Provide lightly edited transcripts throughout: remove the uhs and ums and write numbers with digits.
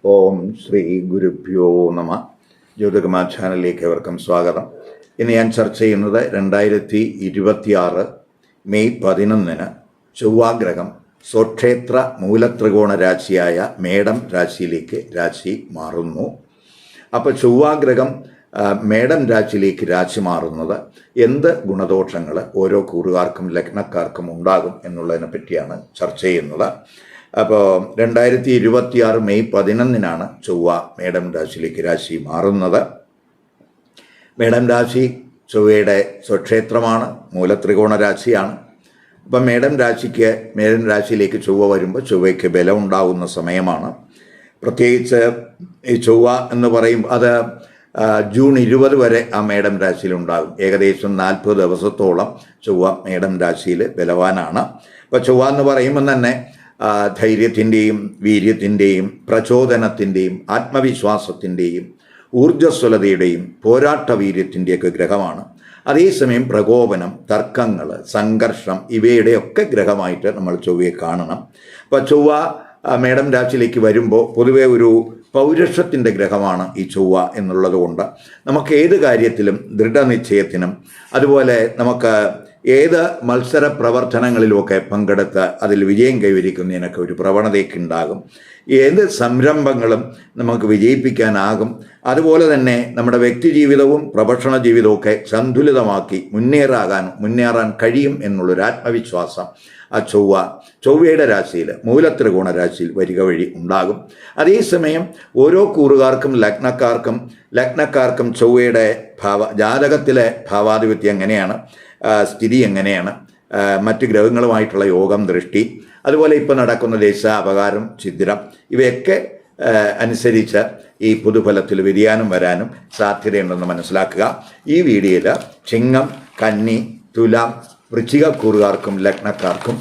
ഓം ശ്രീ ഗുരുഭ്യോ നമ. ജ്യോതികുമാർ ചാനലിലേക്ക് ഏവർക്കും സ്വാഗതം. ഇന്ന് ഞാൻ ചർച്ച ചെയ്യുന്നത് 2026 മെയ് 11 ചൊവ്വാഗ്രഹം സ്വക്ഷേത്ര മൂലത്രികോണ രാശിയായ മേടം രാശിയിലേക്ക് രാശി മാറുന്നു. അപ്പോൾ ചൊവ്വാഗ്രഹം മേടം രാശിയിലേക്ക് രാശി മാറുന്നത് എന്ത് ഗുണദോഷങ്ങൾ ഓരോ കൂറുകാർക്കും ലഗ്നക്കാർക്കും ഉണ്ടാകും എന്നുള്ളതിനെ പറ്റിയാണ് ചർച്ച ചെയ്യുന്നത്. അപ്പോൾ 2026 മെയ് 11 ചൊവ്വ മേടം രാശിയിലേക്ക് രാശി മാറുന്നത്. മേടം രാശി ചൊവ്വയുടെ സ്വക്ഷേത്രമാണ്, മൂലത്രികോണ രാശിയാണ്. അപ്പം മേടം രാശിയിലേക്ക് ചൊവ്വ വരുമ്പോൾ ചൊവ്വയ്ക്ക് ബലം ഉണ്ടാകുന്ന സമയമാണ്. പ്രത്യേകിച്ച് ഈ ചൊവ്വ എന്ന് പറയും അത് ജൂൺ 20 വരെ ആ മേടം രാശിയിലുണ്ടാകും. ഏകദേശം 40 ദിവസത്തോളം ചൊവ്വ മേടം രാശിയിൽ ബലവാനാണ്. അപ്പോൾ ചൊവ്വ എന്ന് പറയുമ്പോൾ തന്നെ ധൈര്യത്തിൻ്റെയും വീര്യത്തിൻ്റെയും പ്രചോദനത്തിൻ്റെയും ആത്മവിശ്വാസത്തിൻ്റെയും ഊർജ്ജസ്വലതയുടെയും പോരാട്ട വീര്യത്തിൻ്റെയൊക്കെ ഗ്രഹമാണ്. അതേസമയം പ്രകോപനം, തർക്കങ്ങൾ, സംഘർഷം ഇവയുടെയൊക്കെ ഗ്രഹമായിട്ട് നമ്മൾ ചൊവ്വയെ കാണണം. അപ്പോൾ ചൊവ്വ മേടം രാശിയിലേക്ക് വരുമ്പോൾ പൊതുവെ ഒരു പൗരുഷത്തിൻ്റെ ഗ്രഹമാണ് ഈ ചൊവ്വ എന്നുള്ളത് കൊണ്ട് നമുക്ക് ഏത് കാര്യത്തിലും ദൃഢനിശ്ചയത്തിനും അതുപോലെ നമുക്ക് ഏത് മത്സര പ്രവർത്തനങ്ങളിലുമൊക്കെ പങ്കെടുത്ത് അതിൽ വിജയം കൈവരിക്കുന്നതിനൊക്കെ ഒരു പ്രവണതയൊക്കെ ഉണ്ടാകും. ഏത് സംരംഭങ്ങളും നമുക്ക് വിജയിപ്പിക്കാനാകും. അതുപോലെ തന്നെ നമ്മുടെ വ്യക്തി ജീവിതവും പ്രൊഫഷണൽ ജീവിതവും സന്തുലിതമാക്കി മുന്നേറാൻ കഴിയും എന്നുള്ളൊരു ആത്മവിശ്വാസം ആ ചൊവ്വയുടെ രാശിയിൽ, മൂലത്രികോണ രാശിയിൽ വരിക വഴി ഉണ്ടാകും. അതേസമയം ഓരോ കൂറുകാർക്കും ലഗ്നക്കാർക്കും ചൊവ്വയുടെ ജാതകത്തിലെ ഭാവാധിപത്യം എങ്ങനെയാണ്, സ്ഥിതി എങ്ങനെയാണ്, മറ്റ് ഗ്രഹങ്ങളുമായിട്ടുള്ള യോഗം, ദൃഷ്ടി, അതുപോലെ ഇപ്പോൾ നടക്കുന്ന ദേശ അപകാരം, ഛിദ്രം ഇവയൊക്കെ അനുസരിച്ച് ഈ പൊതുഫലത്തിൽ വ്യതിയാനം വരാനും സാധ്യതയുണ്ടെന്ന് മനസ്സിലാക്കുക. ഈ വീഡിയോയിൽ ചിങ്ങം, കന്നി, തുലാം, വൃശ്ചിക കൂറുകാർക്കും ലഗ്നക്കാർക്കും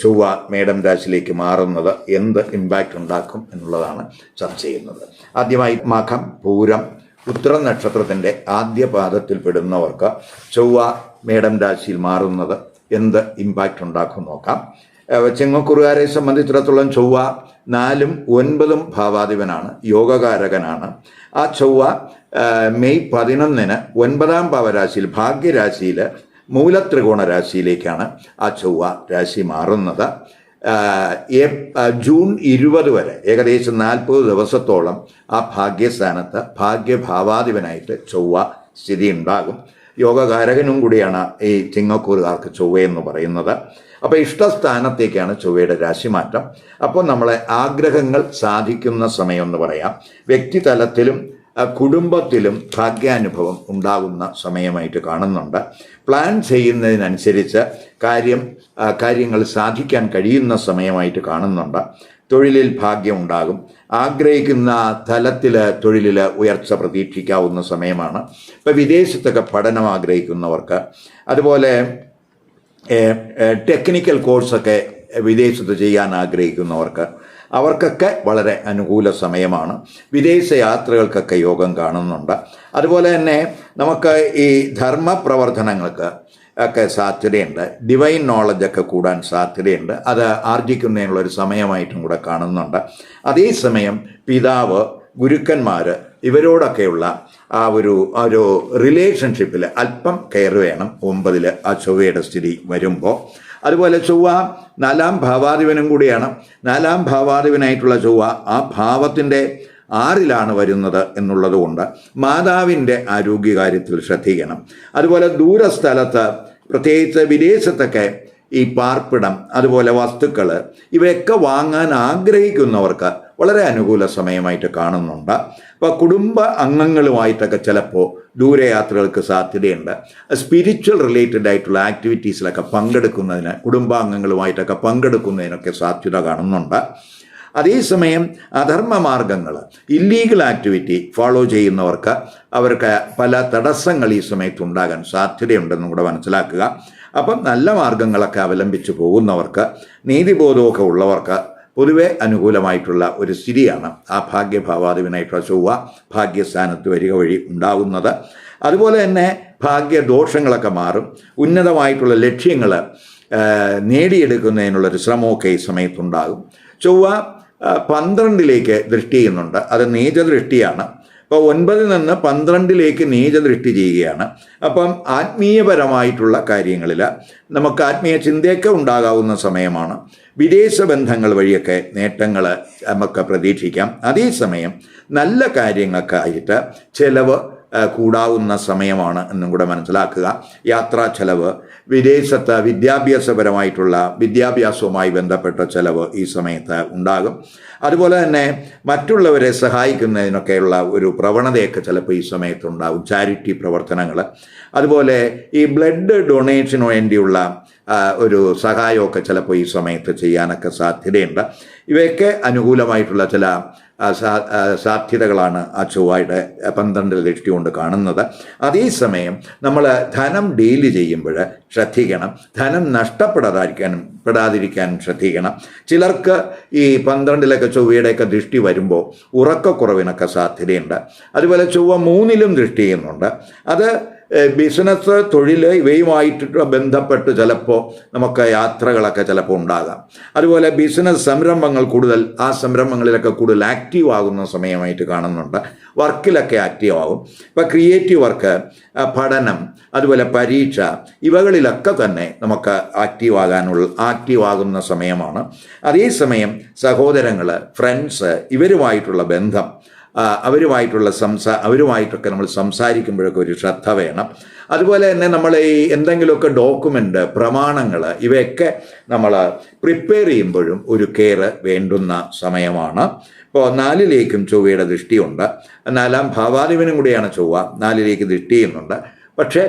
ചൊവ്വ മേടം രാശിയിലേക്ക് മാറുന്നത് എന്ത് ഇമ്പാക്റ്റ് ഉണ്ടാക്കും എന്നുള്ളതാണ് ചർച്ച ചെയ്യുന്നത്. ആദ്യമായി മകം, പൂരം, ഉത്തരം നക്ഷത്രത്തിൻ്റെ ആദ്യ പാദത്തിൽ പെടുന്നവർക്ക് ചൊവ്വ മേടം രാശിയിൽ മാറുന്നത് എന്ത് ഇമ്പാക്റ്റ് ഉണ്ടാക്കും നോക്കാം. ചിങ്ങക്കുറുകാരെ സംബന്ധിച്ചിടത്തോളം ചൊവ്വ 4ഉം 9ഉം ഭാവാധിപനാണ്, യോഗകാരകനാണ്. ആ ചൊവ്വ മെയ് 11 9ാം ഭാവരാശിയിൽ, ഭാഗ്യരാശിയിൽ, മൂലത്രികോണ രാശിയിലേക്കാണ് ആ ചൊവ്വ രാശി മാറുന്നത്. ജൂൺ 20 വരെ ഏകദേശം 40 ദിവസത്തോളം ആ ഭാഗ്യസ്ഥാനത്ത് ഭാഗ്യഭാവാധിപനായിട്ട് ചൊവ്വ സ്ഥിതി ഉണ്ടാകും. യോഗകാരകനും കൂടിയാണ് ഈ ചിങ്ങക്കൂറുകാർക്ക് ചൊവ്വയെന്ന് പറയുന്നത്. അപ്പോൾ ഇഷ്ടസ്ഥാനത്തേക്കാണ് ചൊവ്വയുടെ രാശിമാറ്റം. അപ്പോൾ നമ്മളെ ആഗ്രഹങ്ങൾ സാധിക്കുന്ന സമയമെന്ന് പറയാം. വ്യക്തിതലത്തിലും കുടുംബത്തിലും ഭാഗ്യാനുഭവം ഉണ്ടാകുന്ന സമയമായിട്ട് കാണുന്നുണ്ട്. പ്ലാൻ ചെയ്യുന്നതിനനുസരിച്ച് കാര്യങ്ങൾ സാധിക്കാൻ കഴിയുന്ന സമയമായിട്ട് കാണുന്നുണ്ട്. തൊഴിലിൽ ഭാഗ്യം ഉണ്ടാകും. ആഗ്രഹിക്കുന്ന തലത്തിൽ തൊഴിലിൽ ഉയർച്ച പ്രതീക്ഷിക്കാവുന്ന സമയമാണ്. ഇപ്പോൾ വിദേശത്തൊക്കെ പഠനം ആഗ്രഹിക്കുന്നവർക്ക്, അതുപോലെ ടെക്നിക്കൽ കോഴ്സൊക്കെ വിദേശത്ത് ചെയ്യാൻ ആഗ്രഹിക്കുന്നവർക്ക് അവർക്കൊക്കെ വളരെ അനുകൂല സമയമാണ്. വിദേശ യാത്രകൾക്കൊക്കെ യോഗം കാണുന്നുണ്ട്. അതുപോലെ തന്നെ നമുക്ക് ഈ ധർമ്മപ്രവർത്തനങ്ങൾക്ക് ഒക്കെ സാധ്യതയുണ്ട്. ഡിവൈൻ നോളജൊക്കെ കൂടാൻ സാധ്യതയുണ്ട്. അത് ആർജിക്കുന്നതിനുള്ളൊരു സമയമായിട്ടും കൂടെ കാണുന്നുണ്ട്. അതേസമയം പിതാവ്, ഗുരുക്കന്മാർ ഇവരോടൊക്കെയുള്ള ആ ഒരു റിലേഷൻഷിപ്പിൽ അല്പം കെയർ വേണം 9 ആ ചൊവ്വയുടെ സ്ഥിതി വരുമ്പോൾ. അതുപോലെ ചൊവ്വ 4ാം ഭാവാധിപനും കൂടിയാണ്. 4ാം ഭാവാധിപനായിട്ടുള്ള ചൊവ്വ ആ ഭാവത്തിൻ്റെ 6ലാണ് വരുന്നത് എന്നുള്ളത് കൊണ്ട് മാതാവിൻ്റെ ആരോഗ്യകാര്യത്തിൽ ശ്രദ്ധിക്കണം. അതുപോലെ ദൂരസ്ഥലത്ത്, പ്രത്യേകിച്ച് വിദേശത്തൊക്കെ ഈ പാർപ്പിടം, അതുപോലെ വസ്തുക്കൾ ഇവയൊക്കെ വാങ്ങാൻ ആഗ്രഹിക്കുന്നവർക്ക് വളരെ അനുകൂല സമയമായിട്ട് കാണുന്നുണ്ട്. അപ്പോൾ കുടുംബ അംഗങ്ങളുമായിട്ടൊക്കെ ചിലപ്പോൾ ദൂരയാത്രകൾക്ക് സാധ്യതയുണ്ട്. സ്പിരിച്വൽ റിലേറ്റഡ് ആയിട്ടുള്ള ആക്ടിവിറ്റീസിലൊക്കെ പങ്കെടുക്കുന്നതിന്, കുടുംബാംഗങ്ങളുമായിട്ടൊക്കെ പങ്കെടുക്കുന്നതിനൊക്കെ സാധ്യത കാണുന്നുണ്ട്. അതേസമയം അധർമ്മ മാർഗങ്ങൾ, ഇല്ലീഗൽ ആക്ടിവിറ്റി ഫോളോ ചെയ്യുന്നവർക്ക് അവർക്ക് പല തടസ്സങ്ങൾ ഈ സമയത്ത് ഉണ്ടാകാൻ സാധ്യതയുണ്ടെന്നും കൂടെ മനസ്സിലാക്കുക. അപ്പം നല്ല മാർഗങ്ങളൊക്കെ അവലംബിച്ച് പോകുന്നവർക്ക്, നീതിബോധമൊക്കെ ഉള്ളവർക്ക് പൊതുവെ അനുകൂലമായിട്ടുള്ള ഒരു സ്ഥിതിയാണ് ആ ഭാഗ്യഭാവാധിപനായിട്ടുള്ള ചൊവ്വ ഭാഗ്യസ്ഥാനത്ത് വരിക വഴി ഉണ്ടാകുന്നത്. അതുപോലെ തന്നെ ഭാഗ്യദോഷങ്ങളൊക്കെ മാറും. ഉന്നതമായിട്ടുള്ള ലക്ഷ്യങ്ങൾ നേടിയെടുക്കുന്നതിനുള്ളൊരു ശ്രമമൊക്കെ ഈ സമയത്തുണ്ടാകും. ചൊവ്വ 12ലേക്ക് ദൃഷ്ടി ചെയ്യുന്നുണ്ട്. അത് നീചദൃഷ്ടിയാണ്. അപ്പോൾ 9 നിന്ന് 12ലേക്ക് നീചദൃഷ്ടി ചെയ്യുകയാണ്. അപ്പം ആത്മീയപരമായിട്ടുള്ള കാര്യങ്ങളിൽ നമുക്ക് ആത്മീയ ചിന്തയൊക്കെ ഉണ്ടാകാവുന്ന സമയമാണ്. വിദേശ ബന്ധങ്ങൾ വഴിയൊക്കെ നേട്ടങ്ങൾ നമുക്ക് പ്രതീക്ഷിക്കാം. അതേസമയം നല്ല കാര്യങ്ങൾക്കായിട്ട് ചിലവ് കൂടാവുന്ന സമയമാണ് എന്നും കൂടെ മനസ്സിലാക്കുക. യാത്രാ ചെലവ്, വിദേശത്ത് വിദ്യാഭ്യാസവുമായി ബന്ധപ്പെട്ട ചെലവ് ഈ സമയത്ത് ഉണ്ടാകും. അതുപോലെ തന്നെ മറ്റുള്ളവരെ സഹായിക്കുന്നതിനൊക്കെയുള്ള ഒരു പ്രവണതയൊക്കെ ചിലപ്പോൾ ഈ സമയത്തുണ്ടാകും, ചാരിറ്റി പ്രവർത്തനങ്ങൾ. അതുപോലെ ഈ ബ്ലഡ് ഡൊണേഷന് വേണ്ടിയുള്ള ഒരു സഹായമൊക്കെ ചിലപ്പോൾ ഈ സമയത്ത് ചെയ്യാനൊക്കെ സാധ്യതയുണ്ട്. ഇവയൊക്കെ അനുകൂലമായിട്ടുള്ള ചില സാധ്യതകളാണ് ആ ചൊവ്വയുടെ 12 ദൃഷ്ടി കൊണ്ട് കാണുന്നത്. അതേസമയം നമ്മൾ ധനം ഡീല് ചെയ്യുമ്പോൾ ശ്രദ്ധിക്കണം, ധനം നഷ്ടപ്പെടാതിരിക്കാനും ശ്രദ്ധിക്കണം. ചിലർക്ക് ഈ 12 ചൊവ്വയുടെയൊക്കെ ദൃഷ്ടി വരുമ്പോൾ ഉറക്കക്കുറവിനൊക്കെ സാധ്യതയുണ്ട്. അതുപോലെ ചൊവ്വ 3 ദൃഷ്ടി ചെയ്യുന്നുണ്ട്. അത് ബിസിനസ്, തൊഴിൽ ഇവയുമായിട്ട് ബന്ധപ്പെട്ട് ചിലപ്പോൾ നമുക്ക് യാത്രകളൊക്കെ ചിലപ്പോൾ ഉണ്ടാകാം. അതുപോലെ ബിസിനസ് സംരംഭങ്ങൾ ആ സംരംഭങ്ങളിലൊക്കെ കൂടുതൽ ആക്റ്റീവ് ആകുന്ന സമയമായിട്ട് കാണുന്നുണ്ട്. വർക്കിലൊക്കെ ആക്റ്റീവ് ആകും. ഇപ്പോൾ ക്രിയേറ്റീവ് വർക്ക്, പഠനം, അതുപോലെ പരീക്ഷ, ഇവകളിലൊക്കെ തന്നെ നമുക്ക് ആക്റ്റീവ് ആകുന്ന സമയമാണ്. അതേസമയം സഹോദരങ്ങൾ, ഫ്രണ്ട്സ്, ഇവരുമായിട്ടുള്ള ബന്ധം, അവരുമായിട്ടൊക്കെ നമ്മൾ സംസാരിക്കുമ്പോഴൊക്കെ ഒരു ശ്രദ്ധ വേണം. അതുപോലെ തന്നെ നമ്മൾ ഈ എന്തെങ്കിലുമൊക്കെ ഡോക്യുമെൻ്റ്, പ്രമാണങ്ങൾ, ഇവയൊക്കെ നമ്മൾ പ്രിപ്പയർ ചെയ്യുമ്പോഴും ഒരു കെയർ വേണ്ടുന്ന സമയമാണ്. ഇപ്പോൾ 4ലേക്കും ചൊവ്വയുടെ ദൃഷ്ടിയുണ്ട്. 4ാം ഭാവാധിപനും കൂടിയാണ് ചൊവ്വ. 4ലേക്ക് ദൃഷ്ടി ചെയ്യുന്നുണ്ട്. പക്ഷേ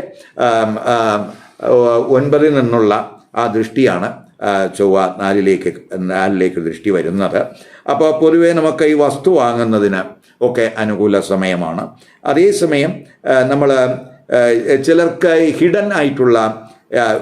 9 നിന്നുള്ള ആ ദൃഷ്ടിയാണ് ചൊവ്വ 4ലേക്ക് ദൃഷ്ടി വരുന്നത്. അപ്പോൾ പൊതുവേ നമുക്ക് ഈ വസ്തു വാങ്ങുന്നതിന് ഒക്കെ അനുകൂല സമയമാണ്. അതേസമയം നമ്മൾ ചിലർക്ക് ഹിഡൻ ആയിട്ടുള്ള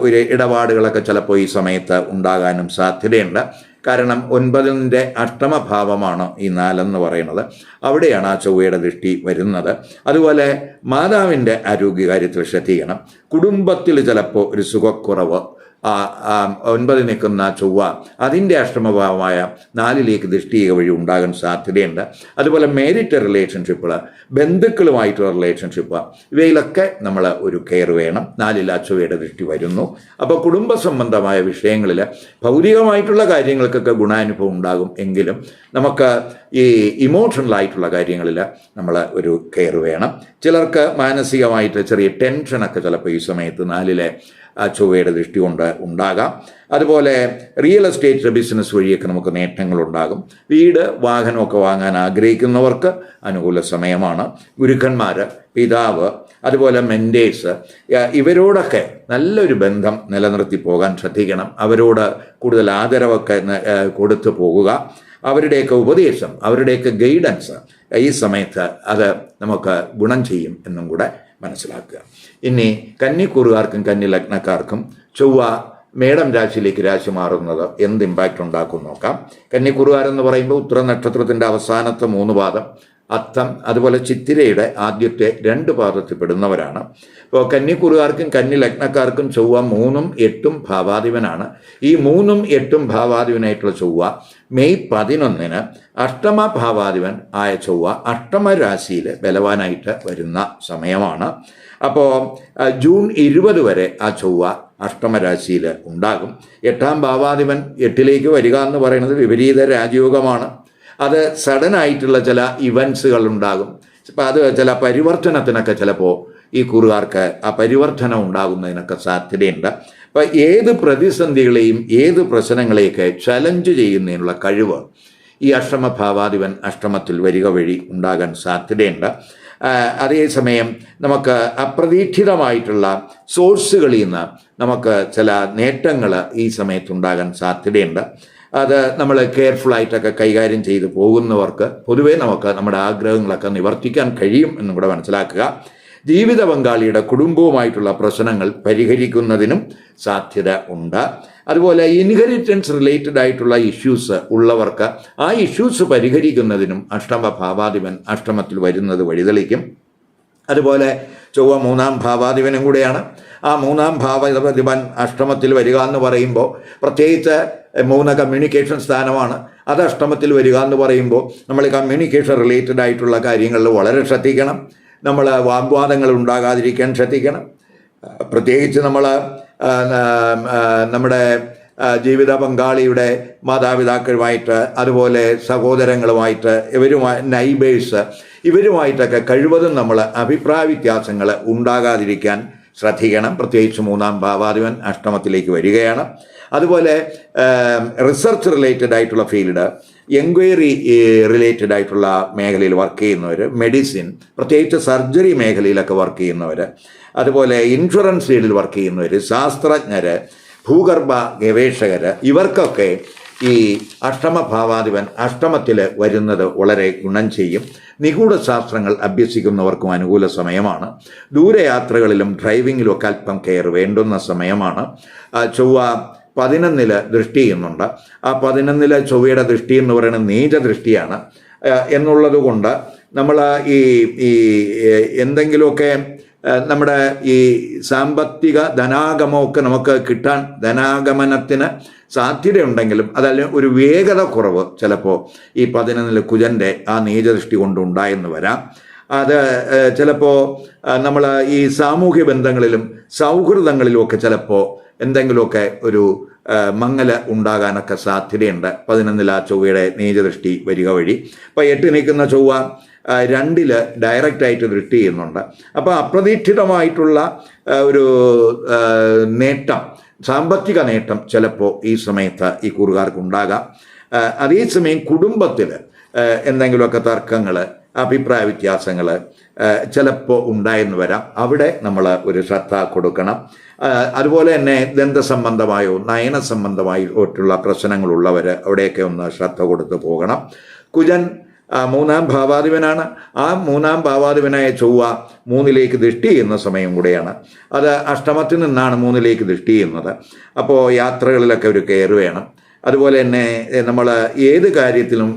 ഒരു ഇടപാടുകളൊക്കെ ചിലപ്പോൾ ഈ സമയത്ത് ഉണ്ടാകാനും സാധ്യതയുണ്ട്. കാരണം 9ന്റെ അഷ്ടമഭാവമാണ് ഈ 4 എന്ന് പറയുന്നത്. അവിടെയാണ് ആ ചൊവ്വയുടെ ദൃഷ്ടി വരുന്നത്. അതുപോലെ മാതാവിൻ്റെ ആരോഗ്യകാര്യത്തിൽ ശ്രദ്ധിക്കണം. കുടുംബത്തിൽ ചിലപ്പോൾ ഒരു സുഖക്കുറവ് 9 നിൽക്കുന്ന ചൊവ്വ അതിൻ്റെ അഷ്ടമഭാവമായ 4ലേക്ക് ദൃഷ്ടി വഴി ഉണ്ടാകാൻ സാധ്യതയുണ്ട്. അതുപോലെ മേരിറ്റ് റിലേഷൻഷിപ്പുകൾ, ബന്ധുക്കളുമായിട്ടുള്ള റിലേഷൻഷിപ്പ്, ഇവയിലൊക്കെ നമ്മൾ ഒരു കെയർ വേണം. 4ൽ ആ ചൊവ്വയുടെ ദൃഷ്ടി വരുന്നു. അപ്പോൾ കുടുംബ സംബന്ധമായ വിഷയങ്ങളിൽ ഭൗതികമായിട്ടുള്ള കാര്യങ്ങൾക്കൊക്കെ ഗുണാനുഭവം ഉണ്ടാകും. എങ്കിലും നമുക്ക് ഈ ഇമോഷണലായിട്ടുള്ള കാര്യങ്ങളിൽ നമ്മൾ ഒരു കെയർ വേണം. ചിലർക്ക് മാനസികമായിട്ട് ചെറിയ ടെൻഷനൊക്കെ ചിലപ്പോൾ ഈ സമയത്ത് 4ലെ ചൊവ്വയുടെ ദൃഷ്ടി കൊണ്ട് ഉണ്ടാകാം. അതുപോലെ റിയൽ എസ്റ്റേറ്റ് ബിസിനസ് വഴിയൊക്കെ നമുക്ക് നേട്ടങ്ങളുണ്ടാകും. വീട്, വാഹനമൊക്കെ വാങ്ങാൻ ആഗ്രഹിക്കുന്നവർക്ക് അനുകൂല സമയമാണ്. ഗുരുക്കന്മാർ, പിതാവ്, അതുപോലെ മെൻറ്റേഴ്സ്, ഇവരോടൊക്കെ നല്ലൊരു ബന്ധം നിലനിർത്തി പോകാൻ ശ്രദ്ധിക്കണം. അവരോട് കൂടുതൽ ആദരവൊക്കെ കൊടുത്തു പോകുക. അവരുടെയൊക്കെ ഉപദേശം, അവരുടെയൊക്കെ ഗൈഡൻസ് ഈ സമയത്ത് അത് നമുക്ക് ഗുണം ചെയ്യും എന്നും കൂടെ മനസ്സിലാക്കുക. ഇനി കന്നിക്കൂറുകാർക്കും കന്നി ലഗ്നക്കാർക്കും ചൊവ്വ മേടം രാശിയിലേക്ക് രാശി മാറുന്നത് എന്ത് ഇമ്പാക്റ്റ് ഉണ്ടാക്കും നോക്കാം. കന്നിക്കൂറുകാരെന്ന് പറയുമ്പോൾ ഉത്തര നക്ഷത്രത്തിൻ്റെ അവസാനത്തെ 3 പാദം, അത്തം, അതുപോലെ ചിത്തിരയുടെ ആദ്യത്തെ 2 പാദത്തിൽ പെടുന്നവരാണ്. ഇപ്പോൾ കന്നിക്കൂറുകാർക്കും കന്നി ലഗ്നക്കാർക്കും ചൊവ്വ 3ഉം 8ഉം ഭാവാധിപനാണ്. ഈ 3ഉം 8ഉം ഭാവാധിപനായിട്ടുള്ള ചൊവ്വ മെയ് 11 അഷ്ടമ ഭാവാധിപൻ ആയ ചൊവ്വ അഷ്ടമ രാശിയിൽ ബലവാനായിട്ട് വരുന്ന സമയമാണ്. അപ്പോൾ ജൂൺ 20 വരെ ആ ചൊവ്വ അഷ്ടമരാശിയിൽ ഉണ്ടാകും. 8ാം ഭാവാധിപൻ 8ലേക്ക് വരിക എന്ന് പറയുന്നത് വിപരീത രാജയോഗമാണ്. അത് സഡനായിട്ടുള്ള ചില ഇവൻസുകൾ ഉണ്ടാകും. അപ്പം അത് ചില പരിവർത്തനത്തിനൊക്കെ ചിലപ്പോൾ ഈ കൂറുകാർക്ക് ആ പരിവർത്തനം ഉണ്ടാകുന്നതിനൊക്കെ സാധ്യതയുണ്ട്. അപ്പം ഏത് പ്രതിസന്ധികളെയും ഏത് പ്രശ്നങ്ങളെയൊക്കെ ചലഞ്ച് ചെയ്യുന്നതിനുള്ള കഴിവ് ഈ അഷ്ടമഭാവാധിപൻ അഷ്ടമത്തിൽ വരിക വഴി ഉണ്ടാകാൻ സാധ്യതയുണ്ട്. അതേസമയം നമുക്ക് അപ്രതീക്ഷിതമായിട്ടുള്ള സോഴ്സുകളിൽ നിന്ന് നമുക്ക് ചില നേട്ടങ്ങൾ ഈ സമയത്തുണ്ടാകാൻ സാധ്യതയുണ്ട്. അത് നമ്മൾ കെയർഫുള്ളായിട്ടൊക്കെ കൈകാര്യം ചെയ്ത് പോകുന്നവർക്ക് പൊതുവേ നമുക്ക് നമ്മുടെ ആഗ്രഹങ്ങളൊക്കെ നിവർത്തിക്കാൻ കഴിയും എന്നും കൂടെ മനസ്സിലാക്കുക. ജീവിത പങ്കാളിയുടെ കുടുംബവുമായിട്ടുള്ള പ്രശ്നങ്ങൾ പരിഹരിക്കുന്നതിനും സാധ്യത ഉണ്ട്. അതുപോലെ ഇൻഹെറിറ്റൻസ് റിലേറ്റഡ് ആയിട്ടുള്ള ഇഷ്യൂസ് ഉള്ളവർക്ക് ആ ഇഷ്യൂസ് പരിഹരിക്കുന്നതിനും അഷ്ടമ ഭാവാധിപൻ അഷ്ടമത്തിൽ വരുന്നത് വഴിതെളിക്കും. അതുപോലെ ചൊവ്വ 3ാം ഭാവാധിപനും കൂടെയാണ്. ആ 3ാം ഭാവാധിപൻ അഷ്ടമത്തിൽ വരിക എന്ന് പറയുമ്പോൾ പ്രത്യേകിച്ച് 3 കമ്മ്യൂണിക്കേഷൻ സ്ഥാനമാണ്. അത് അഷ്ടമത്തിൽ വരിക എന്ന് പറയുമ്പോൾ നമ്മൾ കമ്മ്യൂണിക്കേഷൻ റിലേറ്റഡ് ആയിട്ടുള്ള കാര്യങ്ങളിൽ വളരെ ശ്രദ്ധിക്കണം. നമ്മൾ വാഗ്വാദങ്ങൾ ഉണ്ടാകാതിരിക്കാൻ ശ്രദ്ധിക്കണം. പ്രത്യേകിച്ച് നമ്മൾ നമ്മുടെ ജീവിത പങ്കാളിയുടെ മാതാപിതാക്കളുമായിട്ട്, അതുപോലെ സഹോദരങ്ങളുമായിട്ട്, നൈബേഴ്സ്, ഇവരുമായിട്ടൊക്കെ കഴിവതും നമ്മൾ അഭിപ്രായ വ്യത്യാസങ്ങൾ ഉണ്ടാകാതിരിക്കാൻ ശ്രദ്ധിക്കണം. പ്രത്യേകിച്ച് മൂന്നാം ഭാവാധിപൻ അഷ്ടമത്തിലേക്ക് വരികയാണ്. അതുപോലെ റിസർച്ച് റിലേറ്റഡ് ആയിട്ടുള്ള ഫീൽഡ്, എൻക്വയറി റിലേറ്റഡ് ആയിട്ടുള്ള മേഖലയിൽ വർക്ക് ചെയ്യുന്നവർ, മെഡിസിൻ, പ്രത്യേകിച്ച് സർജറി മേഖലയിലൊക്കെ വർക്ക് ചെയ്യുന്നവർ, അതുപോലെ ഇൻഷുറൻസ് ഫീൽഡിൽ വർക്ക് ചെയ്യുന്നവർ, ശാസ്ത്രജ്ഞർ, ഭൂഗർഭ ഗവേഷകർ, ഇവർക്കൊക്കെ ഈ അഷ്ടമഭാവാധിപൻ അഷ്ടമത്തിൽ വരുന്നത് വളരെ ഗുണം ചെയ്യും. നിഗൂഢ ശാസ്ത്രങ്ങൾ അഭ്യസിക്കുന്നവർക്കും അനുകൂല സമയമാണ്. ദൂരയാത്രകളിലും ഡ്രൈവിങ്ങിലും ഒക്കെ അല്പം കെയർ വേണ്ടുന്ന സമയമാണ്. ചൊവ്വ 11 ദൃഷ്ടി ചെയ്യുന്നുണ്ട്. ആ 11 ചൊവ്വയുടെ ദൃഷ്ടി എന്ന് പറയുന്നത് നീച ദൃഷ്ടിയാണ് എന്നുള്ളത് കൊണ്ട് നമ്മൾ ഈ എന്തെങ്കിലുമൊക്കെ നമ്മുടെ ഈ സാമ്പത്തിക ധനാഗമമൊക്കെ നമുക്ക് കിട്ടാൻ, ധനാഗമനത്തിന് സാധ്യതയുണ്ടെങ്കിലും അതല്ല ഒരു വേഗത കുറവ് ചിലപ്പോൾ ഈ 11 കുജൻ്റെ ആ നീചദൃഷ്ടി കൊണ്ടുണ്ടായെന്ന് വരാം. അത് ചിലപ്പോൾ നമ്മൾ ഈ സാമൂഹ്യ ബന്ധങ്ങളിലും സൗഹൃദങ്ങളിലും ഒക്കെ ചിലപ്പോൾ എന്തെങ്കിലുമൊക്കെ ഒരു മങ്ങൽ ഉണ്ടാകാനൊക്കെ സാധ്യതയുണ്ട് 11 ചൊവ്വയുടെ നീചദൃഷ്ടി വരിക വഴി. അപ്പോൾ 8 നിൽക്കുന്ന ചൊവ്വ 2 ഡയറക്റ്റായിട്ട് ദൃഷ്ടി ചെയ്യുന്നുണ്ട്. അപ്പോൾ അപ്രതീക്ഷിതമായിട്ടുള്ള ഒരു നേട്ടം, സാമ്പത്തിക നേട്ടം ചിലപ്പോൾ ഈ സമയത്ത് ഈ കൂറുകാർക്ക് ഉണ്ടാകാം. അതേസമയം കുടുംബത്തിൽ എന്തെങ്കിലുമൊക്കെ തർക്കങ്ങൾ, അഭിപ്രായ വ്യത്യാസങ്ങൾ ചിലപ്പോൾ ഉണ്ടായെന്ന് വരാം. അവിടെ നമ്മൾ ഒരു ശ്രദ്ധ കൊടുക്കണം. അതുപോലെ തന്നെ ദന്തസംബന്ധമായോ നയന സംബന്ധമായിട്ടുള്ള പ്രശ്നങ്ങളുള്ളവർ അവിടെയൊക്കെ ഒന്ന് ശ്രദ്ധ കൊടുത്ത് പോകണം. കുജൻ 3-ാം ഭാവാധിപനാണ്. ആ 3-ാം ഭാവാധിപനായ ചൊവ്വ 3 ദൃഷ്ടി ചെയ്യുന്ന സമയം കൂടെയാണ്. അത് അഷ്ടമത്തിൽ നിന്നാണ് 3 ദൃഷ്ടി ചെയ്യുന്നത്. അപ്പോൾ യാത്രകളിലൊക്കെ ഒരു കെയർ വേണം. അതുപോലെ തന്നെ നമ്മൾ ഏത് കാര്യത്തിലും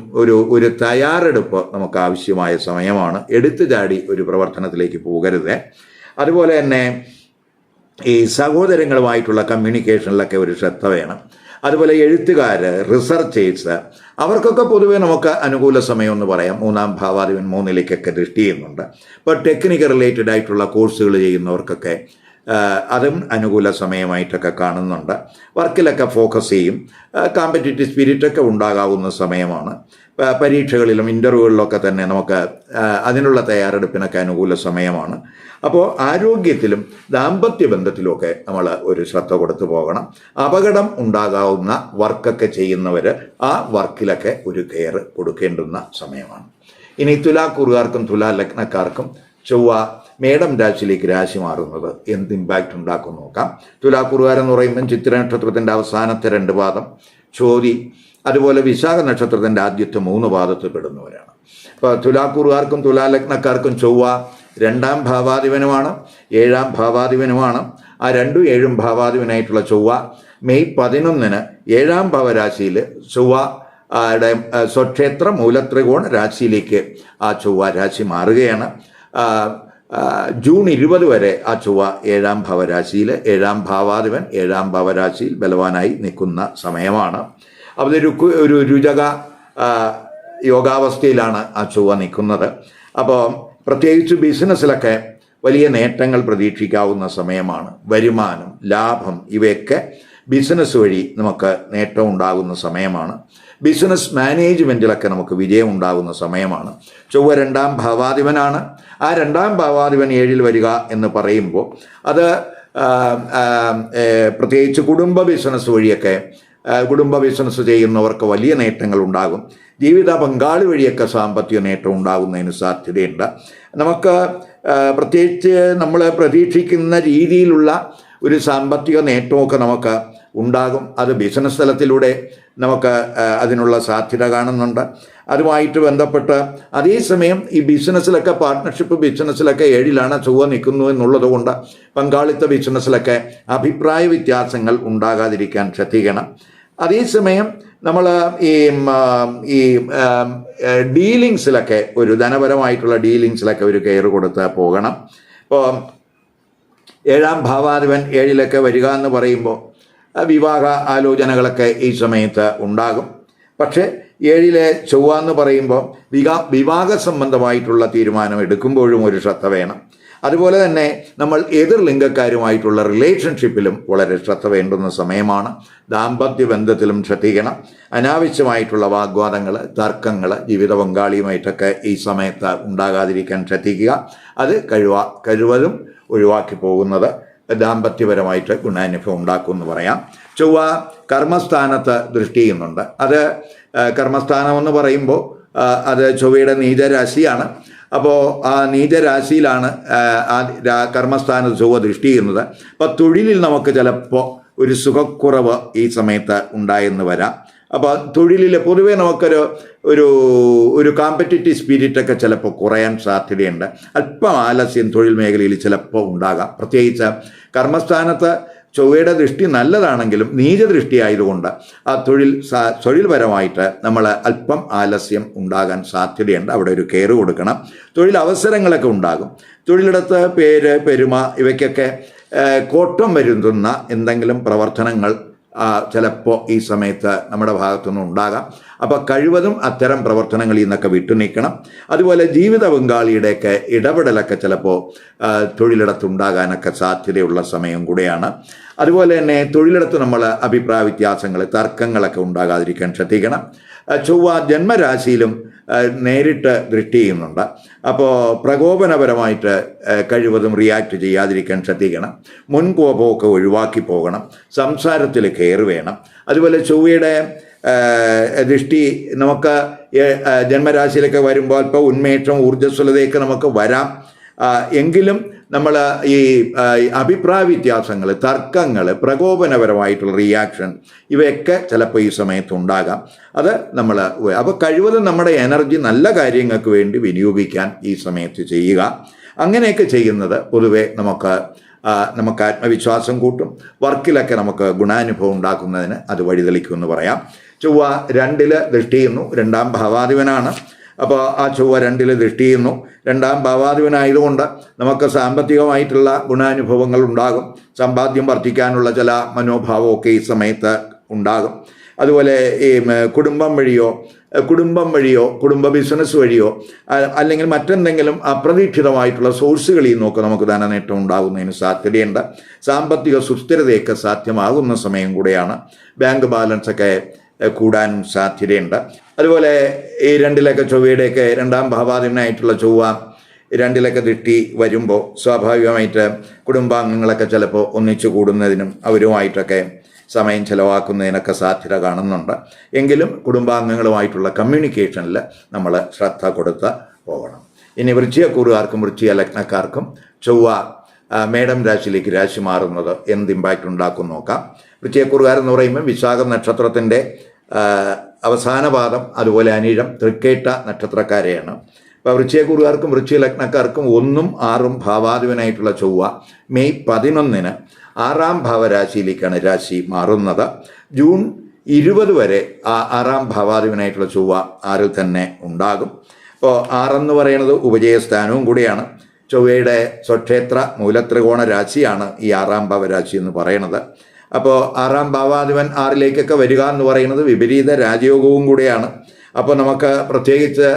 ഒരു തയ്യാറെടുപ്പ് നമുക്ക് ആവശ്യമായ സമയമാണ്. എടുത്തു ചാടി ഒരു പ്രവർത്തനത്തിലേക്ക് പോകരുത്. അതുപോലെ തന്നെ ഈ സഹോദരങ്ങളുമായിട്ടുള്ള കമ്മ്യൂണിക്കേഷനിലൊക്കെ ഒരു ശ്രദ്ധ വേണം. അതുപോലെ എഴുത്തുകാർ, റിസർച്ചേഴ്സ്, അവർക്കൊക്കെ പൊതുവേ നമുക്ക് അനുകൂല സമയം എന്ന് പറയാം. 3-ാം ഭാവാധിപൻ 3 ദൃഷ്ടി ചെയ്യുന്നുണ്ട്. ഇപ്പോൾ ടെക്നിക്കൽ റിലേറ്റഡ് ആയിട്ടുള്ള കോഴ്സുകൾ ചെയ്യുന്നവർക്കൊക്കെ അതും അനുകൂല സമയമായിട്ടൊക്കെ കാണുന്നുണ്ട്. വർക്കിലൊക്കെ ഫോക്കസ് ചെയ്യും. കോമ്പറ്റീറ്റീവ് സ്പിരിറ്റൊക്കെ ഉണ്ടാകാവുന്ന സമയമാണ്. പരീക്ഷകളിലും ഇൻ്റർവ്യൂകളിലൊക്കെ തന്നെ നമുക്ക് അതിനുള്ള തയ്യാറെടുപ്പിനൊക്കെ അനുകൂല സമയമാണ്. അപ്പോൾ ആരോഗ്യത്തിലും ദാമ്പത്യ ബന്ധത്തിലുമൊക്കെ നമ്മൾ ഒരു ശ്രദ്ധ കൊടുത്തു പോകണം. അപകടം ഉണ്ടാകാവുന്ന വർക്കൊക്കെ ചെയ്യുന്നവർ ആ വർക്കിലൊക്കെ ഒരു കെയർ കൊടുക്കേണ്ടുന്ന സമയമാണ്. ഇനി തുലാക്കൂറുകാർക്കും തുലാ ലഗ്നക്കാർക്കും ചൊവ്വ മേടം രാശിയിലേക്ക് രാശി മാറുന്നത് എന്ത് ഇമ്പാക്റ്റ് ഉണ്ടാക്കും നോക്കാം. തുലാക്കൂറുകാരെന്ന് പറയുമ്പം ചിത്ര നക്ഷത്രത്തിൻ്റെ അവസാനത്തെ 2 പാദം, ചോതി, അതുപോലെ വിശാഖ നക്ഷത്രത്തിൻ്റെ ആദ്യത്തെ 3 പാദത്തിൽ പെടുന്നവരാണ്. അപ്പോൾ തുലാക്കൂറുകാർക്കും തുലാ ലഗ്നക്കാർക്കും ചൊവ്വ 2-ാം ഭാവാധിപനുമാണ്, 7-ാം ഭാവാധിപനുമാണ്. ആ 2ഉം 7ഉം ഭാവാധിപനായിട്ടുള്ള ചൊവ്വ മെയ് 11 7-ാം ഭാവരാശിയിൽ ചൊവ്വ സ്വക്ഷേത്ര മൂലത്രികോണ രാശിയിലേക്ക് ആ ചൊവ്വ രാശി മാറുകയാണ്. ജൂൺ 20 വരെ ആ ചൊവ്വ 7-ാം ഭാവരാശിയിൽ, 7-ാം ഭാവാധിപൻ 7-ാം ഭാവരാശിയിൽ ബലവാനായി നിൽക്കുന്ന സമയമാണ്. അതൊരു രുചക യോഗാവസ്ഥയിലാണ് ആ ചൊവ്വ നിൽക്കുന്നത്. അപ്പോൾ പ്രത്യേകിച്ച് ബിസിനസ്സിലൊക്കെ വലിയ നേട്ടങ്ങൾ പ്രതീക്ഷിക്കാവുന്ന സമയമാണ്. വരുമാനം, ലാഭം ഇവയൊക്കെ ബിസിനസ് വഴി നമുക്ക് നേട്ടം ഉണ്ടാകുന്ന സമയമാണ്. ബിസിനസ് മാനേജ്മെൻറ്റിലൊക്കെ നമുക്ക് വിജയം ഉണ്ടാകുന്ന സമയമാണ്. ചൊവ്വ 2-ാം ഭാവാധിപനാണ്. ആ 2-ാം ഭാവാധിപൻ 7-ൽ വരിക എന്ന് പറയുമ്പോൾ അത് പ്രത്യേകിച്ച് കുടുംബ ബിസിനസ് വഴിയൊക്കെ, കുടുംബ ബിസിനസ് ചെയ്യുന്നവർക്ക് വലിയ നേട്ടങ്ങൾ ഉണ്ടാകും. ജീവിത പങ്കാളി വഴിയൊക്കെ സാമ്പത്തിക നേട്ടം ഉണ്ടാകുന്നതിന് സാധ്യതയുണ്ട്. നമുക്ക് പ്രത്യേകിച്ച് നമ്മൾ പ്രതീക്ഷിക്കുന്ന രീതിയിലുള്ള ഒരു സാമ്പത്തിക നേട്ടമൊക്കെ നമുക്ക് ഉണ്ടാകും. അത് ബിസിനസ് തലത്തിലൂടെ നമുക്ക് അതിനുള്ള സാധ്യത കാണുന്നുണ്ട്. അതുമായിട്ട് ബന്ധപ്പെട്ട് അതേസമയം ഈ ബിസിനസ്സിലൊക്കെ പാർട്ട്ണർഷിപ്പ് ബിസിനസ്സിലൊക്കെ 7-ലാണ് ചൊവ്വ നിൽക്കുന്നു എന്നുള്ളത് കൊണ്ട് പങ്കാളിത്ത ബിസിനസ്സിലൊക്കെ അഭിപ്രായ വ്യത്യാസങ്ങൾ ഉണ്ടാകാതിരിക്കാൻ ശ്രദ്ധിക്കണം. അതേസമയം നമ്മൾ ഈ ഡീലിങ്സിലൊക്കെ ഒരു ധനപരമായിട്ടുള്ള ഡീലിങ്സിലൊക്കെ ഒരു കെയർ കൊടുത്ത് പോകണം. ഇപ്പോൾ 7-ാം ഭാവാധിപൻ 7-ലൊക്കെ വരിക എന്ന് പറയുമ്പോൾ വിവാഹ ആലോചനകളൊക്കെ ഈ സമയത്ത് ഉണ്ടാകും. പക്ഷേ ഏഴിലെ ചൊവ്വ എന്ന് പറയുമ്പോൾ വിവാഹ സംബന്ധമായിട്ടുള്ള തീരുമാനം എടുക്കുമ്പോഴും ഒരു ശ്രദ്ധ വേണം. അതുപോലെ തന്നെ നമ്മൾ എതിർ ലിംഗക്കാരുമായിട്ടുള്ള റിലേഷൻഷിപ്പിലും വളരെ ശ്രദ്ധ വേണ്ടുന്ന സമയമാണ്. ദാമ്പത്യ ബന്ധത്തിലും ശ്രദ്ധിക്കണം. അനാവശ്യമായിട്ടുള്ള വാഗ്വാദങ്ങൾ, തർക്കങ്ങൾ ജീവിത പങ്കാളിയുമായിട്ടൊക്കെ ഈ സമയത്ത് ഉണ്ടാകാതിരിക്കാൻ ശ്രദ്ധിക്കുക. അത് കഴിവതും ഒഴിവാക്കി പോകുന്നത് ദാമ്പത്യപരമായിട്ട് ഗുണാനുഭവം ഉണ്ടാക്കുമെന്ന് പറയാം. ചൊവ്വ കർമ്മസ്ഥാനത്ത് ദൃഷ്ടി ചെയ്യുന്നുണ്ട്. അത് കർമ്മസ്ഥാനം എന്ന് പറയുമ്പോൾ അത് ചൊവ്വയുടെ നീചരാശിയാണ്. അപ്പോൾ ആ നീചരാശിയിലാണ് കർമ്മസ്ഥാനത്ത് ചൊവ്വ ദൃഷ്ടി ചെയ്യുന്നത്. അപ്പോൾ തൊഴിലിൽ നമുക്ക് ചിലപ്പോൾ ഒരു സുഖക്കുറവ് ഈ സമയത്ത് ഉണ്ടായെന്ന് വരാം. അപ്പോൾ തൊഴിലിൽ പൊതുവെ നമുക്കൊരു ഒരു കോമ്പറ്റിറ്റീവ് സ്പിരിറ്റൊക്കെ ചിലപ്പോൾ കുറയാൻ സാധ്യതയുണ്ട്. അല്പം ആലസ്യം തൊഴിൽ മേഖലയിൽ ചിലപ്പോൾ ഉണ്ടാകാം. പ്രത്യേകിച്ച് കർമ്മസ്ഥാനത്ത് ചൊവ്വയുടെ ദൃഷ്ടി നല്ലതാണെങ്കിലും നീചദൃഷ്ടി ആയതുകൊണ്ട് ആ തൊഴിൽപരമായിട്ട് നമ്മൾ അല്പം ആലസ്യം ഉണ്ടാകാൻ സാധ്യതയുണ്ട്. അവിടെ ഒരു കെയർ കൊടുക്കണം. തൊഴിൽ അവസരങ്ങളൊക്കെ ഉണ്ടാകും. തൊഴിലിടത്ത് പേര്, പെരുമ ഇവയ്ക്കൊക്കെ കോട്ടം വരുത്തുന്ന എന്തെങ്കിലും പ്രവർത്തനങ്ങൾ ചിലപ്പോൾ ഈ സമയത്ത് നമ്മുടെ ഭാഗത്തുനിന്ന് ഉണ്ടാകാം. അപ്പോൾ കഴിവതും അത്തരം പ്രവർത്തനങ്ങളിൽ നിന്നൊക്കെ വിട്ടുനിൽക്കണം. അതുപോലെ ജീവിത പങ്കാളിയുടെയൊക്കെ ഇടപെടലൊക്കെ ചിലപ്പോൾ തൊഴിലിടത്തുണ്ടാകാനൊക്കെ സാധ്യതയുള്ള സമയം കൂടെയാണ്. അതുപോലെ തന്നെ തൊഴിലിടത്ത് നമ്മൾ അഭിപ്രായ വ്യത്യാസങ്ങൾ, തർക്കങ്ങളൊക്കെ ഉണ്ടാകാതിരിക്കാൻ ശ്രദ്ധിക്കണം. ചൊവ്വ ജന്മരാശിയിലും നേരിട്ട് ദൃഷ്ടി ചെയ്യുന്നുണ്ട്. അപ്പോൾ പ്രകോപനപരമായിട്ട് കഴിവതും റിയാക്ട് ചെയ്യാതിരിക്കാൻ ശ്രദ്ധിക്കണം. മുൻകോപമൊക്കെ ഒഴിവാക്കി പോകണം. സംസാരത്തിൽ കെയർ വേണം. അതുപോലെ ചൊവ്വയുടെ ദൃഷ്ടി നമുക്ക് ജന്മരാശിയിലൊക്കെ വരുമ്പോൾ അല്പം ഉന്മേഷം, ഊർജ്ജസ്വലതയൊക്കെ നമുക്ക് വരാം. എങ്കിലും നമ്മൾ ഈ അഭിപ്രായ വ്യത്യാസങ്ങൾ, തർക്കങ്ങൾ, പ്രകോപനപരമായിട്ടുള്ള റിയാക്ഷൻ ഇവയൊക്കെ ചിലപ്പോൾ ഈ സമയത്ത് ഉണ്ടാകാം. അത് നമ്മൾ അപ്പോൾ കഴിവതും നമ്മുടെ എനർജി നല്ല കാര്യങ്ങൾക്ക് വേണ്ടി വിനിയോഗിക്കാൻ ഈ സമയത്ത് ചെയ്യുക. അങ്ങനെയൊക്കെ ചെയ്യുന്നത് പൊതുവെ നമുക്ക് ആത്മവിശ്വാസം കൂട്ടും. വർക്കിലൊക്കെ നമുക്ക് ഗുണാനുഭവം ഉണ്ടാക്കുന്നതിന് അത് വഴിതെളിക്കുമെന്ന് പറയാം. ചൊവ്വ 2 ദൃഷ്ടി ചെയ്യുന്നു. 2ാം ഭാവാധിപനാണ്. അപ്പോൾ ആ ചൊവ്വ 2 ദൃഷ്ടി ചെയ്യുന്നു. 2ാം ഭാവാധിപനായതുകൊണ്ട് നമുക്ക് സാമ്പത്തികമായിട്ടുള്ള ഗുണാനുഭവങ്ങൾ ഉണ്ടാകും. സമ്പാദ്യം വർദ്ധിക്കാനുള്ള ചില മനോഭാവമൊക്കെ ഈ സമയത്ത് ഉണ്ടാകും. അതുപോലെ ഈ കുടുംബം വഴിയോ കുടുംബ ബിസിനസ് വഴിയോ അല്ലെങ്കിൽ മറ്റെന്തെങ്കിലും അപ്രതീക്ഷിതമായിട്ടുള്ള സോഴ്സുകളിൽ നിന്നൊക്കെ നമുക്ക് ധനനേട്ടം ഉണ്ടാകുന്നതിന് സാധ്യതയുണ്ട്. സാമ്പത്തിക സുസ്ഥിരതയൊക്കെ സാധ്യമാകുന്ന സമയം കൂടെയാണ്. ബാങ്ക് ബാലൻസൊക്കെ കൂടാനും സാധ്യതയുണ്ട്. അതുപോലെ ഈ 2 ചൊവ്വയുടെയൊക്കെ 2ാം ഭാവാധിപനായിട്ടുള്ള ചൊവ്വ 2 ദൃഷ്ടി വരുമ്പോൾ സ്വാഭാവികമായിട്ട് കുടുംബാംഗങ്ങളൊക്കെ ചിലപ്പോൾ ഒന്നിച്ചു കൂടുന്നതിനും അവരുമായിട്ടൊക്കെ സമയം ചെലവാക്കുന്നതിനൊക്കെ സാധ്യത കാണുന്നുണ്ട്. എങ്കിലും കുടുംബാംഗങ്ങളുമായിട്ടുള്ള കമ്മ്യൂണിക്കേഷനിൽ നമ്മൾ ശ്രദ്ധ കൊടുത്ത് പോകണം. ഇനി വൃശ്ചികക്കൂറുകാർക്കും വൃശ്ചിക ലഗ്നക്കാർക്കും ചൊവ്വ മേടം രാശിയിലേക്ക് രാശി മാറുന്നത് എന്ത് ഇമ്പാക്റ്റ് ഉണ്ടാക്കും നോക്കാം. വൃശ്ചികക്കൂറുകാരെന്ന് പറയുമ്പോൾ വിശാഖം നക്ഷത്രത്തിൻ്റെ അവസാന പാദം, അതുപോലെ അനിഴം, തൃക്കേട്ട നക്ഷത്രക്കാരെയാണ്. അപ്പോൾ വൃശ്ചികക്കൂറുകാർക്കും വൃശ്ചിക ലഗ്നക്കാർക്കും 1ഉം 6ഉം ഭാവാധിപനായിട്ടുള്ള ചൊവ്വ മെയ് 11 6ാം ഭാവരാശിയിലേക്കാണ് രാശി മാറുന്നത്. ജൂൺ 20 വരെ ആ 6ാം ഭാവാധിപനായിട്ടുള്ള ചൊവ്വ 6ൽ തന്നെ ഉണ്ടാകും. അപ്പോൾ 6 എന്ന് പറയുന്നത് ഉപജയസ്ഥാനവും കൂടിയാണ്. ചൊവ്വയുടെ സ്വക്ഷേത്ര മൂലത്രികോണ രാശിയാണ് ഈ 6ാം ഭാവരാശി എന്ന് പറയുന്നത്. അപ്പോൾ 6ാം ഭാവാധിപൻ 6ലേക്കൊക്കെ വരിക എന്ന് പറയുന്നത് വിപരീത രാജയോഗവും കൂടിയാണ്. അപ്പോൾ നമുക്ക് പ്രത്യേകിച്ച്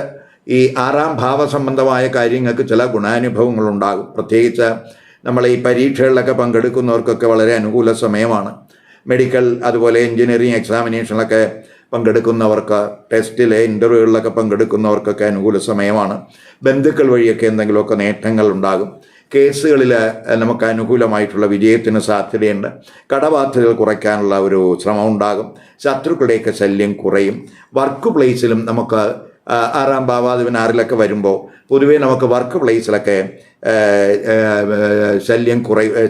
ഈ 6ാം ഭാവസംബന്ധമായ കാര്യങ്ങൾക്ക് ചില ഗുണാനുഭവങ്ങളുണ്ടാകും. പ്രത്യേകിച്ച് നമ്മൾ ഈ പരീക്ഷകളിലൊക്കെ പങ്കെടുക്കുന്നവർക്കൊക്കെ വളരെ അനുകൂല സമയമാണ്. മെഡിക്കൽ, അതുപോലെ എൻജിനീയറിംഗ് എക്സാമിനേഷനിലൊക്കെ പങ്കെടുക്കുന്നവർക്ക്, ടെസ്റ്റിലെ ഇൻ്റർവ്യൂകളിലൊക്കെ പങ്കെടുക്കുന്നവർക്കൊക്കെ അനുകൂല സമയമാണ്. ബന്ധുക്കൾ വഴിയൊക്കെ എന്തെങ്കിലുമൊക്കെ നേട്ടങ്ങൾ ഉണ്ടാകും. കേസുകളിൽ നമുക്ക് അനുകൂലമായിട്ടുള്ള വിജയത്തിന് സാധ്യതയുണ്ട്. കടബാധ്യതകൾ കുറയ്ക്കാനുള്ള ഒരു ശ്രമം ഉണ്ടാകും. ശത്രുക്കളുടെയൊക്കെ ശല്യം കുറയും. വർക്ക് പ്ലേസിലും നമുക്ക് 6ാം ഭാവാധിപൻ 6ലൊക്കെ വരുമ്പോൾ പൊതുവേ നമുക്ക് വർക്ക് പ്ലേസിലൊക്കെ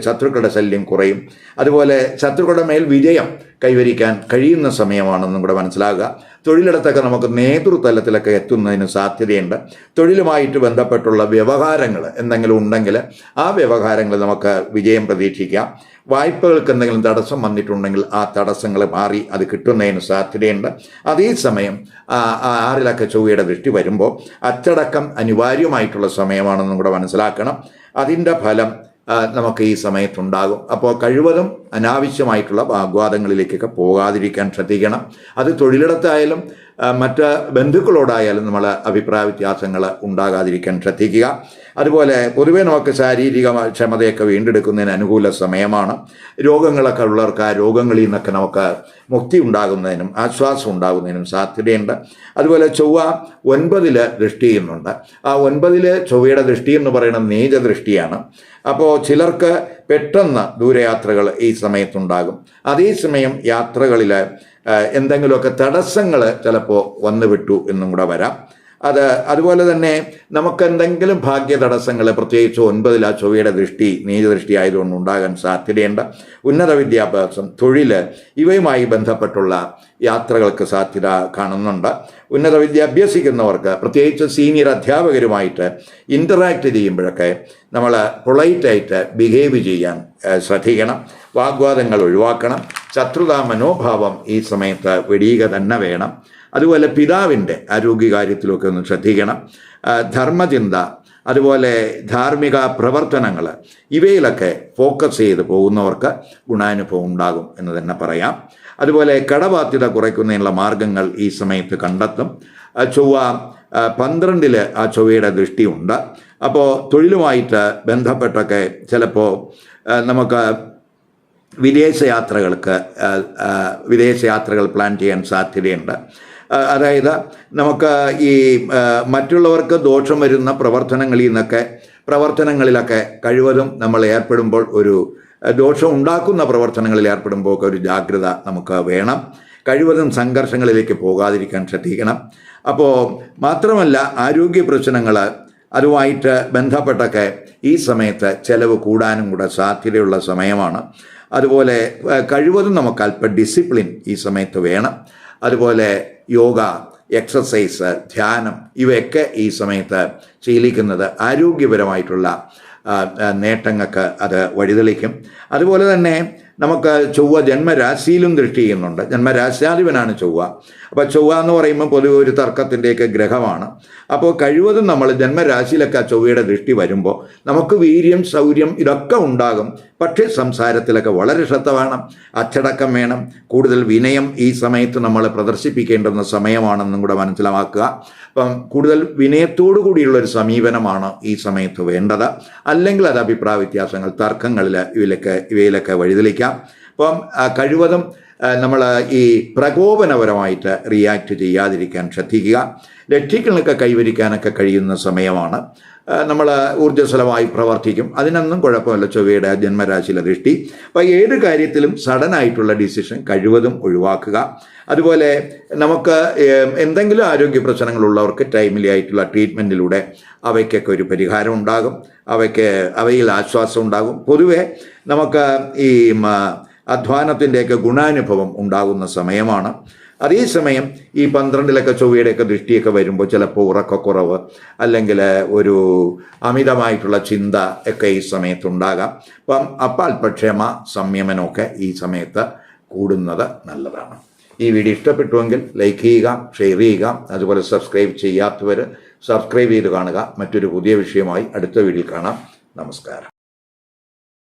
ശത്രുക്കളുടെ ശല്യം കുറയും. അതുപോലെ ശത്രുക്കളുടെ മേൽ വിജയം കൈവരിക്കാൻ കഴിയുന്ന സമയമാണെന്നും കൂടെ മനസ്സിലാകുക. തൊഴിലിടത്തൊക്കെ നമുക്ക് നേതൃതലത്തിലൊക്കെ എത്തുന്നതിന് സാധ്യതയുണ്ട്. തൊഴിലുമായിട്ട് ബന്ധപ്പെട്ടുള്ള വ്യവഹാരങ്ങൾ എന്തെങ്കിലും ഉണ്ടെങ്കിൽ ആ വ്യവഹാരങ്ങൾ നമുക്ക് വിജയം പ്രതീക്ഷിക്കാം. വായ്പകൾക്ക് എന്തെങ്കിലും തടസ്സം വന്നിട്ടുണ്ടെങ്കിൽ ആ തടസ്സങ്ങൾ മാറി അത് കിട്ടുന്നതിന് സാധ്യതയുണ്ട്. അതേസമയം 6ലൊക്കെ ചൊവ്വയുടെ ദൃഷ്ടി വരുമ്പോൾ അച്ചടക്കം അനിവാര്യമായിട്ടുള്ള സമയമാണെന്നും കൂടെ മനസ്സിലാക്കണം. അതിൻ്റെ ഫലം നമുക്ക് ഈ സമയത്തുണ്ടാകും. അപ്പോൾ കഴിവതും അനാവശ്യമായിട്ടുള്ള വാഗ്വാദങ്ങളിലേക്കൊക്കെ പോകാതിരിക്കാൻ ശ്രദ്ധിക്കണം. അത് തൊഴിലിടത്തായാലും മറ്റ് ബന്ധുക്കളോടായാലും നമ്മൾ അഭിപ്രായ വ്യത്യാസങ്ങൾ ഉണ്ടാകാതിരിക്കാൻ ശ്രദ്ധിക്കുക. അതുപോലെ പൊതുവേ നമുക്ക് ശാരീരിക ക്ഷമതയൊക്കെ വീണ്ടെടുക്കുന്നതിന് അനുകൂല സമയമാണ്. രോഗങ്ങളൊക്കെ ഉള്ളവർക്ക് ആ രോഗങ്ങളിൽ നിന്നൊക്കെ നമുക്ക് മുക്തി ഉണ്ടാകുന്നതിനും ആശ്വാസം ഉണ്ടാകുന്നതിനും സാധ്യതയുണ്ട്. അതുപോലെ ചൊവ്വ 9 ദൃഷ്ടി ചെയ്യുന്നുണ്ട്. ആ 9 ചൊവ്വയുടെ ദൃഷ്ടി എന്ന് പറയുന്നത് നീചദൃഷ്ടിയാണ്. അപ്പോൾ ചിലർക്ക് പെട്ടെന്ന് ദൂരയാത്രകൾ ഈ സമയത്തുണ്ടാകും. അതേസമയം യാത്രകളിൽ എന്തെങ്കിലുമൊക്കെ തടസ്സങ്ങൾ ചിലപ്പോൾ വന്നു വിട്ടു എന്നും കൂടെ വരാം. അതുപോലെ തന്നെ നമുക്ക് എന്തെങ്കിലും ഭാഗ്യ തടസ്സങ്ങൾ പ്രത്യേകിച്ച് 9 ആ ചൊവ്വയുടെ ദൃഷ്ടി നീചദൃഷ്ടി ആയതുകൊണ്ട് ഉണ്ടാകാൻ സാധ്യതയുണ്ട്. ഉന്നത വിദ്യാഭ്യാസം, തൊഴിൽ ഇവയുമായി ബന്ധപ്പെട്ടുള്ള യാത്രകൾക്ക് സാധ്യത കാണുന്നുണ്ട്. ഉന്നത വിദ്യ അഭ്യസിക്കുന്നവർക്ക് പ്രത്യേകിച്ച് സീനിയർ അധ്യാപകരുമായിട്ട് ഇൻ്ററാക്ട് ചെയ്യുമ്പോഴൊക്കെ നമ്മൾ പൊളൈറ്റായിട്ട് ബിഹേവ് ചെയ്യാൻ ശ്രദ്ധിക്കണം. വാഗ്വാദങ്ങൾ ഒഴിവാക്കണം. ശത്രുതാ മനോഭാവം ഈ സമയത്ത് വെടിയുക തന്നെ വേണം. അതുപോലെ പിതാവിൻ്റെ ആരോഗ്യകാര്യത്തിലൊക്കെ ഒന്ന് ശ്രദ്ധിക്കണം. ധർമ്മചിന്ത, അതുപോലെ ധാർമ്മിക പ്രവർത്തനങ്ങൾ ഇവയിലൊക്കെ ഫോക്കസ് ചെയ്ത് പോകുന്നവർക്ക് ഗുണാനുഭവം ഉണ്ടാകും എന്ന് തന്നെ പറയാം. അതുപോലെ കടബാധ്യത കുറയ്ക്കുന്നതിനുള്ള മാർഗങ്ങൾ ഈ സമയത്ത് കണ്ടെത്തും. ചൊവ്വ 12 ആ ചൊവ്വയുടെ ദൃഷ്ടിയുണ്ട്. അപ്പോൾ തൊഴിലുമായിട്ട് ബന്ധപ്പെട്ടൊക്കെ ചിലപ്പോൾ നമുക്ക് വിദേശയാത്രകൾ പ്ലാൻ ചെയ്യാൻ സാധ്യതയുണ്ട്. അതായത് നമുക്ക് ഈ മറ്റുള്ളവർക്ക് ദോഷം വരുന്ന പ്രവർത്തനങ്ങളിലൊക്കെ കഴിവതും നമ്മൾ ഏർപ്പെടുമ്പോൾ ഒരു ദോഷം ഉണ്ടാക്കുന്ന പ്രവർത്തനങ്ങളിൽ ഏർപ്പെടുമ്പോൾ ഒക്കെ ഒരു ജാഗ്രത നമുക്ക് വേണം. കഴിവതും സംഘർഷങ്ങളിലേക്ക് പോകാതിരിക്കാൻ ശ്രദ്ധിക്കണം. അപ്പോൾ മാത്രമല്ല ആരോഗ്യ പ്രശ്നങ്ങൾ അതുമായിട്ട് ബന്ധപ്പെട്ടൊക്കെ ഈ സമയത്ത് ചെലവ് കൂടാനും കൂടെ സാധ്യതയുള്ള സമയമാണ്. അതുപോലെ കഴിവതും നമുക്ക് അല്പം ഡിസിപ്ലിൻ ഈ സമയത്ത് വേണം. അതുപോലെ യോഗ, എക്സസൈസ്, ധ്യാനം ഇവയൊക്കെ ഈ സമയത്ത് ശീലിക്കുന്നത് ആരോഗ്യപരമായിട്ടുള്ള നേട്ടങ്ങൾക്ക് അത് വഴിതെളിക്കും. അതുപോലെ തന്നെ നമുക്ക് ചൊവ്വ ജന്മരാശിയിലും ദൃഷ്ടി ചെയ്യുന്നുണ്ട്. ജന്മരാശ്യാധിപനാണ് ചൊവ്വ. അപ്പോൾ ചൊവ്വ എന്ന് പറയുമ്പോൾ പൊതുവെ ഒരു തർക്കത്തിൻ്റെയൊക്കെ ഗ്രഹമാണ്. അപ്പോൾ കഴിവതും നമ്മൾ ജന്മരാശിയിലൊക്കെ ചൊവ്വയുടെ ദൃഷ്ടി വരുമ്പോൾ നമുക്ക് വീര്യം, ശൗര്യം ഇതൊക്കെ ഉണ്ടാകും. പക്ഷേ സംസാരത്തിലൊക്കെ വളരെ ശ്രദ്ധ വേണം, അച്ചടക്കം വേണം. കൂടുതൽ വിനയം ഈ സമയത്ത് നമ്മൾ പ്രദർശിപ്പിക്കേണ്ടുന്ന സമയമാണെന്നും കൂടെ മനസ്സിലാക്കുക. അപ്പം കൂടുതൽ വിനയത്തോടു കൂടിയുള്ളൊരു സമീപനമാണ് ഈ സമയത്ത് വേണ്ടത്. അല്ലെങ്കിൽ അത് അഭിപ്രായ വ്യത്യാസങ്ങൾ, തർക്കങ്ങളിൽ ഇവയിലൊക്കെ വഴിതെളിക്കാം. അപ്പം കഴിവതും നമ്മൾ ഈ പ്രകോപനപരമായിട്ട് റിയാക്ട് ചെയ്യാതിരിക്കാൻ ശ്രദ്ധിക്കുക. ലക്ഷ്യങ്ങളൊക്കെ കൈവരിക്കാനൊക്കെ കഴിയുന്ന സമയമാണ്. നമ്മൾ ഊർജ്ജസ്വലമായി പ്രവർത്തിക്കും. അതിനൊന്നും കുഴപ്പമില്ല ചൊവ്വയുടെ ജന്മരാശിയിലെ ദൃഷ്ടി. അപ്പോൾ ഏത് കാര്യത്തിലും സഡനായിട്ടുള്ള ഡിസിഷൻ കഴിവതും ഒഴിവാക്കുക. അതുപോലെ നമുക്ക് എന്തെങ്കിലും ആരോഗ്യ പ്രശ്നങ്ങളുള്ളവർക്ക് ടൈംലി ആയിട്ടുള്ള ട്രീറ്റ്മെൻറ്റിലൂടെ അവയ്ക്കൊക്കെ ഒരു പരിഹാരം ഉണ്ടാകും. അവയിൽ ആശ്വാസം ഉണ്ടാകും. പൊതുവെ നമുക്ക് ഈ അധ്വാനത്തിൻ്റെയൊക്കെ ഗുണാനുഭവം ഉണ്ടാകുന്ന സമയമാണ്. അതേസമയം ഈ 12 ചൊവ്വയുടെയൊക്കെ ദൃഷ്ടിയൊക്കെ വരുമ്പോൾ ചിലപ്പോൾ ഉറക്കക്കുറവ് അല്ലെങ്കിൽ ഒരു അമിതമായിട്ടുള്ള ചിന്ത ഒക്കെ ഈ സമയത്തുണ്ടാകാം. അപ്പം അല്പക്ഷമ, സംയമനമൊക്കെ ഈ സമയത്ത് കൂടുന്നത് നല്ലതാണ്. ഈ വീഡിയോ ഇഷ്ടപ്പെട്ടുവെങ്കിൽ ലൈക്ക് ചെയ്യുക, ഷെയർ ചെയ്യുക. അതുപോലെ സബ്സ്ക്രൈബ് ചെയ്യാത്തവർ സബ്സ്ക്രൈബ് ചെയ്ത് കാണുക. മറ്റൊരു പുതിയ വിഷയമായി അടുത്ത വീഡിയോയിൽ കാണാം. നമസ്കാരം.